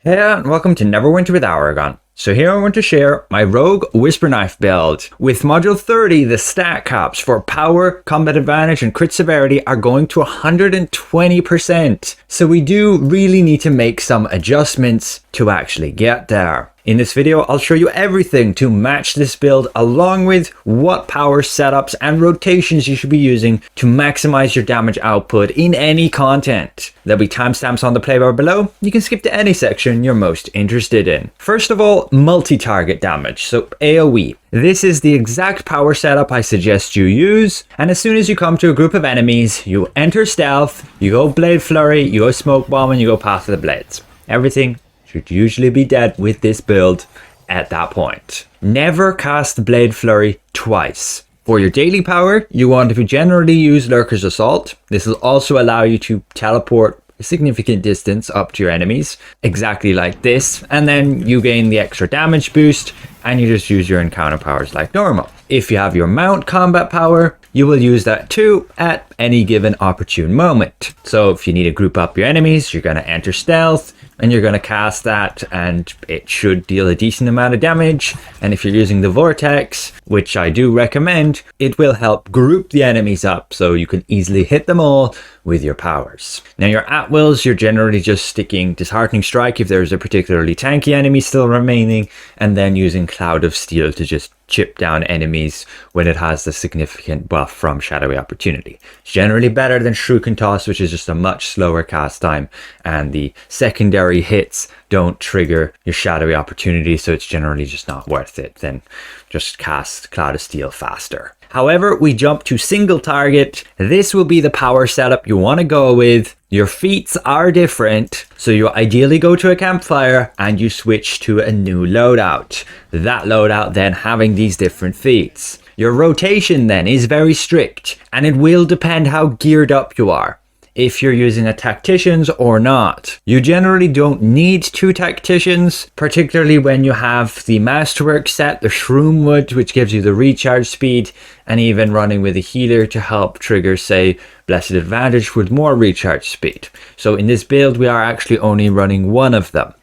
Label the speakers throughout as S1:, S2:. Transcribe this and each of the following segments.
S1: Hey, and welcome to Neverwinter with Aragon. So here I want to share my Rogue Whisperknife build. With Module 30, the stat caps for power, combat advantage, and crit severity are going to 120%. So we do really need to make some adjustments to actually get there. In this video, I'll show you everything to match this build, along with what power setups and rotations you should be using to maximize your damage output in any content. There'll be timestamps on the playbar below. You can skip to any section you're most interested in. First of all, multi-target damage, so AoE. This is the exact power setup I suggest you use, and as soon as you come to a group of enemies, you enter stealth, you go blade flurry, you go smoke bomb, and you go path of the blades. Everything should usually be dead with this build at that point. Never cast Blade Flurry twice. For your daily power, you want to generally use Lurker's Assault. This will also allow you to teleport a significant distance up to your enemies, exactly like this, and then you gain the extra damage boost, and you just use your encounter powers like normal. If you have your mount combat power, you will use that too at any given opportune moment. So if you need to group up your enemies, you're going to enter stealth, and you're going to cast that, and it should deal a decent amount of damage. And if you're using the Vortex, which I do recommend, it will help group the enemies up so you can easily hit them all with your powers. Now your at-wills, you're generally just sticking Disheartening Strike if there's a particularly tanky enemy still remaining, and then using Cloud of Steel to just chip down enemies when it has the significant buff from Shadowy Opportunity. It's generally better than Shuriken Toss, which is just a much slower cast time, and the secondary hits don't trigger your Shadowy Opportunity, so it's generally just not worth it. Then just cast Cloud of Steel faster. However, we jump to single target. This will be the power setup you want to go with. Your feats are different, so you ideally go to a campfire and you switch to a new loadout. That loadout then having these different feats. Your rotation then is very strict, and it will depend how geared up you are, if you're using a tacticians or not. You generally don't need two tacticians, particularly when you have the Masterwork set, the Shroomwood, which gives you the recharge speed, and even running with a healer to help trigger, say, Blessed Advantage with more recharge speed. So in this build, we are actually only running one of them.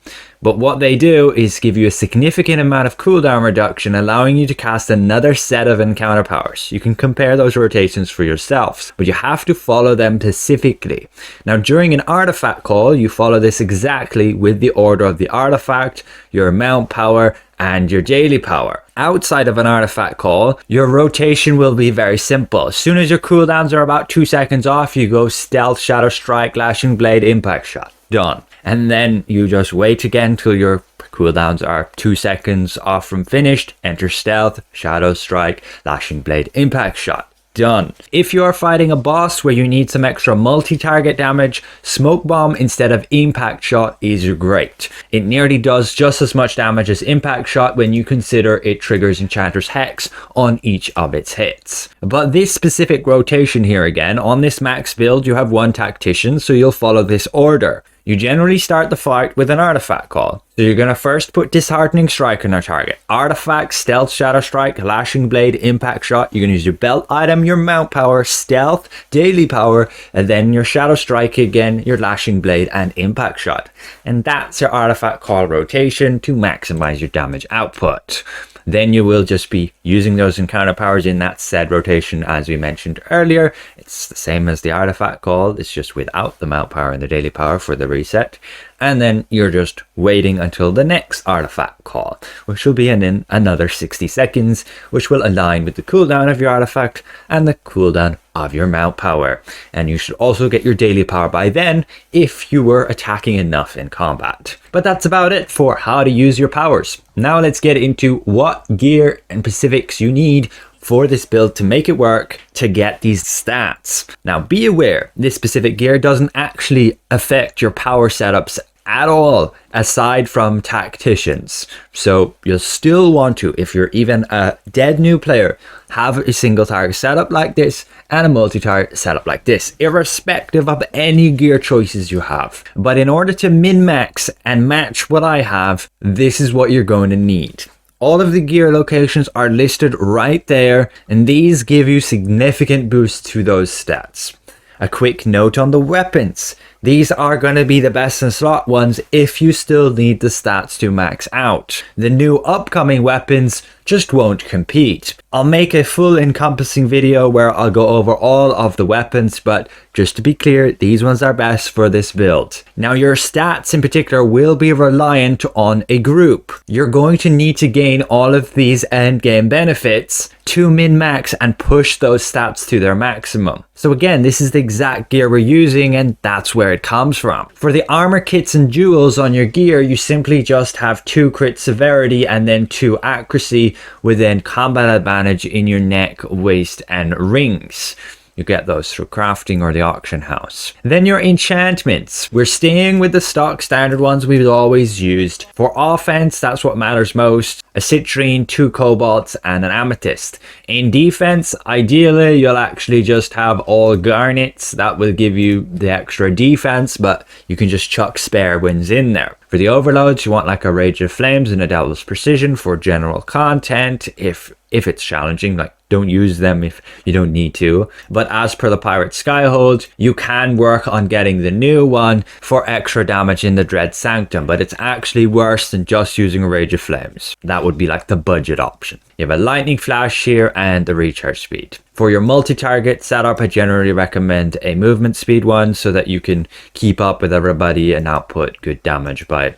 S1: But what they do is give you a significant amount of cooldown reduction, allowing you to cast another set of encounter powers. You can compare those rotations for yourselves, but you have to follow them specifically. Now, during an artifact call, you follow this exactly with the order of the artifact, your mount power, and your daily power. Outside of an artifact call, your rotation will be very simple. As soon as your cooldowns are about 2 seconds off, you go Stealth, Shadow Strike, Lashing Blade, Impact Shot. Done. And then you just wait again till your cooldowns are 2 seconds off from finished. Enter Stealth, Shadow Strike, Lashing Blade, Impact Shot. Done. If you are fighting a boss where you need some extra multi-target damage, Smoke Bomb instead of Impact Shot is great. It nearly does just as much damage as Impact Shot when you consider it triggers Enchanter's Hex on each of its hits. But this specific rotation here again, on this max build you have one tactician, so you'll follow this order. You generally start the fight with an artifact call. So you're going to first put Disheartening Strike on our target. Artifact, Stealth, Shadow Strike, Lashing Blade, Impact Shot. You're going to use your belt item, your mount power, Stealth, daily power, and then your Shadow Strike again, your Lashing Blade, and Impact Shot. And that's your artifact call rotation to maximize your damage output. Then you will just be using those encounter powers in that said rotation as we mentioned earlier. It's the same as the artifact call, it's just without the mount power and the daily power for the reset. And then you're just waiting until the next artifact call, which will be in another 60 seconds, which will align with the cooldown of your artifact and the cooldown of your mount power. And you should also get your daily power by then if you were attacking enough in combat. But that's about it for how to use your powers. Now let's get into what gear and specifics you need for this build to make it work to get these stats. Now be aware, this specific gear doesn't actually affect your power setups at all, aside from tacticians. So you'll still want to, if you're even a dead new player, have a single target setup like this and a multi-target setup like this, irrespective of any gear choices you have. But in order to min-max and match what I have, this is what you're going to need. All of the gear locations are listed right there, and these give you significant boosts to those stats. A quick note on the weapons. These are going to be the best in slot ones if you still need the stats to max out. The new upcoming weapons just won't compete. I'll make a full encompassing video where I'll go over all of the weapons, but just to be clear, these ones are best for this build. Now your stats in particular will be reliant on a group. You're going to need to gain all of these endgame benefits to min-max and push those stats to their maximum. So again, this is the exact gear we're using and that's where it comes from. For the armor kits and jewels on your gear, you simply just have 2 crit severity and then 2 accuracy with then combat advantage in your neck, waist and rings. You get those through crafting or the auction house. Then your enchantments. We're staying with the stock standard ones we've always used. For offense, that's what matters most. A citrine, 2 cobalts, and an amethyst. In defense, ideally, you'll actually just have all garnets. That will give you the extra defense, but you can just chuck spare ones in there. For the overloads, you want like a Rage of Flames and a Devil's Precision for general content. If it's challenging, like don't use them if you don't need to. But as per the Pirates Skyhold, you can work on getting the new one for extra damage in the Dread Sanctum, but it's actually worse than just using a Rage of Flames. That would be like the budget option. You have a Lightning Flash here and the recharge speed. For your multi-target setup, I generally recommend a movement speed one so that you can keep up with everybody and output good damage by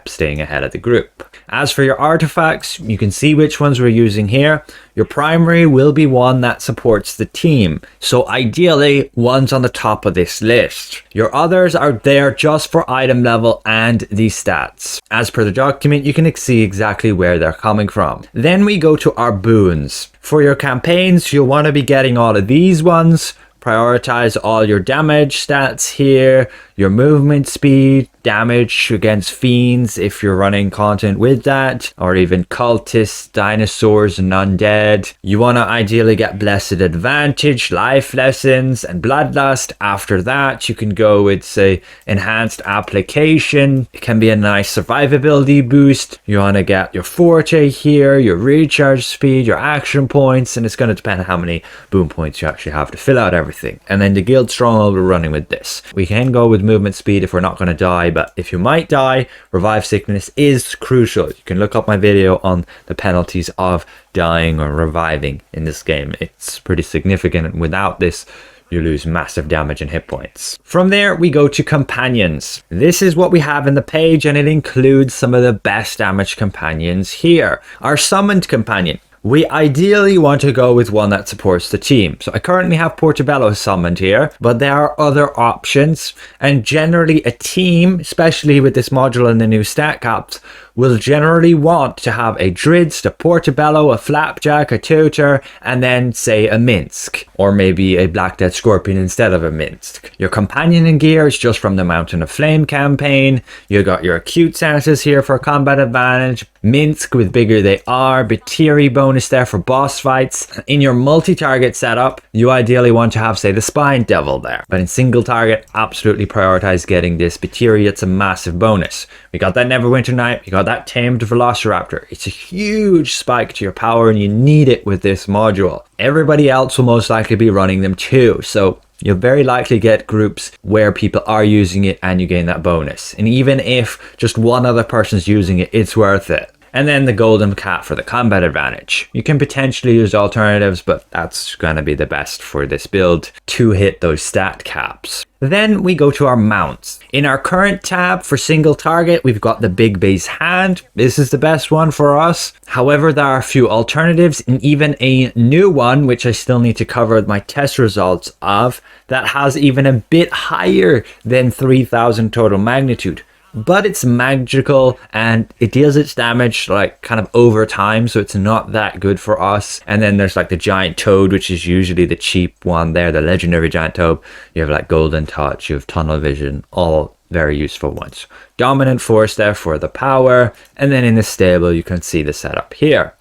S1: staying ahead of the group. As for your artifacts, you can see which ones we're using here. Your primary will be one that supports the team, so ideally one's on the top of this list. Your others are there just for item level and the stats. As per the document, you can see exactly where they're coming from. Then we go to our boons. For your campaigns, you'll want to be getting all of these ones. Prioritize all your damage stats here, your movement speed, damage against fiends if you're running content with that, or even cultists, dinosaurs and undead. You want to ideally get Blessed Advantage, Life Lessons and Bloodlust. After that you can go with say Enhanced Application. It can be a nice survivability boost. You want to get your Forte here, your recharge speed, your action points, and it's going to depend on how many boon points you actually have to fill out everything. And then the Guild Stronghold, we're running with this. We can go with movement speed if we're not going to die, but if you might die, Revive Sickness is crucial. You can look up my video on the penalties of dying or reviving in this game. It's pretty significant, and without this you lose massive damage and hit points. From there we go to companions. This is what we have in the page, and it includes some of the best damage companions here. Our summoned companion. We ideally want to go with one that supports the team. So I currently have Portobello summoned here, but there are other options. And generally a team, especially with this module and the new stat caps, will generally want to have a Drizzt, a Portobello, a Flapjack, a Tutor, and then say a Minsk, or maybe a Black Death Scorpion instead of a Minsk. Your companion and gear is just from the Mountain of Flame campaign. You got your acute senses here for combat advantage, Minsk with Bigger They Are, Batiri bonus there for boss fights. In your multi-target setup, you ideally want to have say the Spine Devil there, but in single target, absolutely prioritize getting this Batiri. It's a massive bonus. We got that Neverwinter Knight, you got that Tamed Velociraptor. It's a huge spike to your power and you need it with this module. Everybody else will most likely be running them too, so you'll very likely get groups where people are using it and you gain that bonus. And even if just one other person's using it, it's worth it. And then the Golden Cat for the combat advantage. You can potentially use alternatives, but that's going to be the best for this build to hit those stat caps. Then we go to our mounts. In our current tab for single target, we've got the Big Base Hand. This is the best one for us. However, there are a few alternatives and even a new one, which I still need to cover my test results of, that has even a bit higher than 3000 total magnitude. But it's magical and it deals its damage like kind of over time, so it's not that good for us. And then there's like the Giant Toad, which is usually the cheap one there, the legendary Giant Toad. You have like Golden Touch, you have Tunnel Vision, all very useful ones. Dominant Force there for the power, and then in the stable you can see the setup here.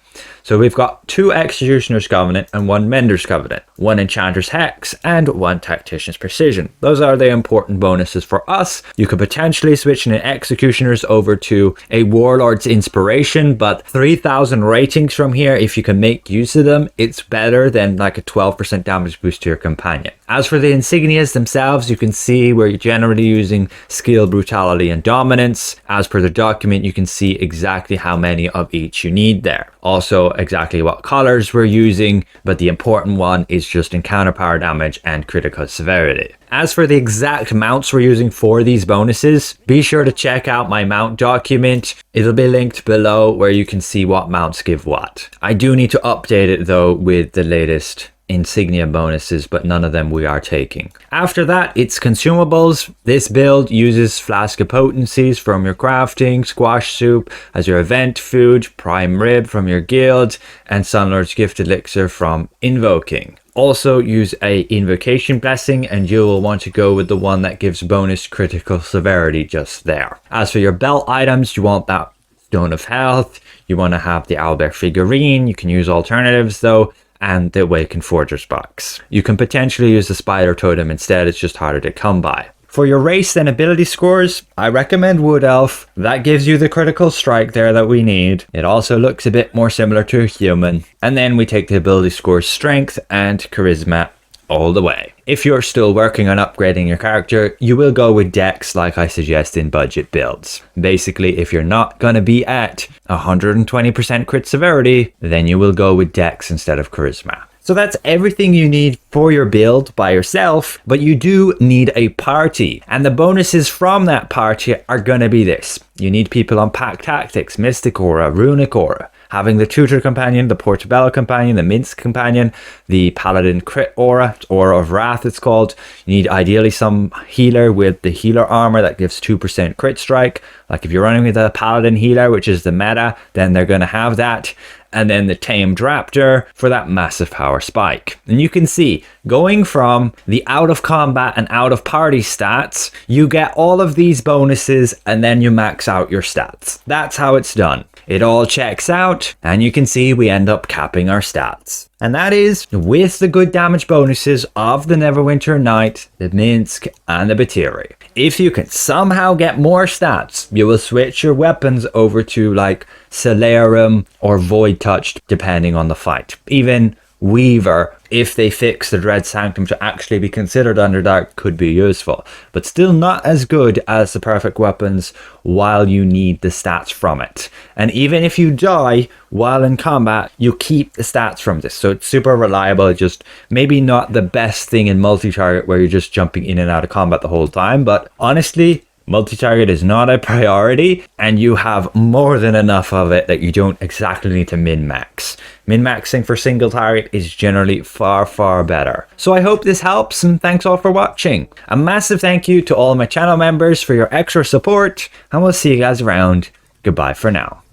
S1: So we've got 2 Executioner's Covenant and 1 Mender's Covenant. 1 Enchanter's Hex, and 1 Tactician's Precision. Those are the important bonuses for us. You could potentially switch an Executioner's over to a Warlord's Inspiration, but 3,000 ratings from here, if you can make use of them, it's better than like a 12% damage boost to your companion. As for the insignias themselves, you can see where you're generally using Skill, Brutality, and Dominance. As per the document, you can see exactly how many of each you need there. Also, exactly what colors we're using, but the important one is just encounter power damage and critical severity. As for the exact mounts we're using for these bonuses, be sure to check out my mount document. It'll be linked below where you can see what mounts give what. I do need to update it though with the latest insignia bonuses, but none of them we are taking. After that, it's consumables. This build uses Flask of Potencies from your crafting, Squash Soup as your event food, Prime Rib from your guild, and Sunlord's Gift Elixir from invoking. Also use a invocation blessing, and you will want to go with the one that gives bonus critical severity just there. As for your belt items, you want that Stone of Health, you want to have the Owlbear figurine, you can use alternatives though, and the Awakened Forger's box. You can potentially use the Spider Totem instead, it's just harder to come by. For your race and ability scores, I recommend Wood Elf. That gives you the critical strike there that we need. It also looks a bit more similar to a human. And then we take the ability scores Strength and Charisma all the way. If you're still working on upgrading your character, you will go with Dex like I suggest in budget builds. Basically, if you're not going to be at 120% crit severity, then you will go with Dex instead of Charisma. So that's everything you need for your build by yourself, but you do need a party. And the bonuses from that party are going to be this. You need people on Pack Tactics, Mystic Aura, Runic Aura, having the Tutor Companion, the Portobello Companion, the Minsk Companion, the Paladin Crit Aura, Aura of Wrath it's called. You need ideally some healer with the healer armor that gives 2% crit strike. Like if you're running with a Paladin healer, which is the meta, then they're going to have that. And then the Tamed Raptor for that massive power spike. And you can see, going from the out of combat and out of party stats, you get all of these bonuses and then you max out your stats. That's how it's done. It all checks out, and you can see we end up capping our stats. And that is with the good damage bonuses of the Neverwinter Knight, the Minsk, and the Batiri. If you can somehow get more stats, you will switch your weapons over to like Celerium or Void Touched, depending on the fight. Even Weaver, if they fix the Dread Sanctum to actually be considered Underdark, could be useful, but still not as good as the perfect weapons while you need the stats from it. And even if you die while in combat, you keep the stats from this, so it's super reliable. Just maybe not the best thing in multi-target where you're just jumping in and out of combat the whole time, but honestly, multi-target is not a priority, and you have more than enough of it that you don't exactly need to min-max. Min-maxing for single target is generally far, far better. So I hope this helps, and thanks all for watching. A massive thank you to all my channel members for your extra support, and we'll see you guys around. Goodbye for now.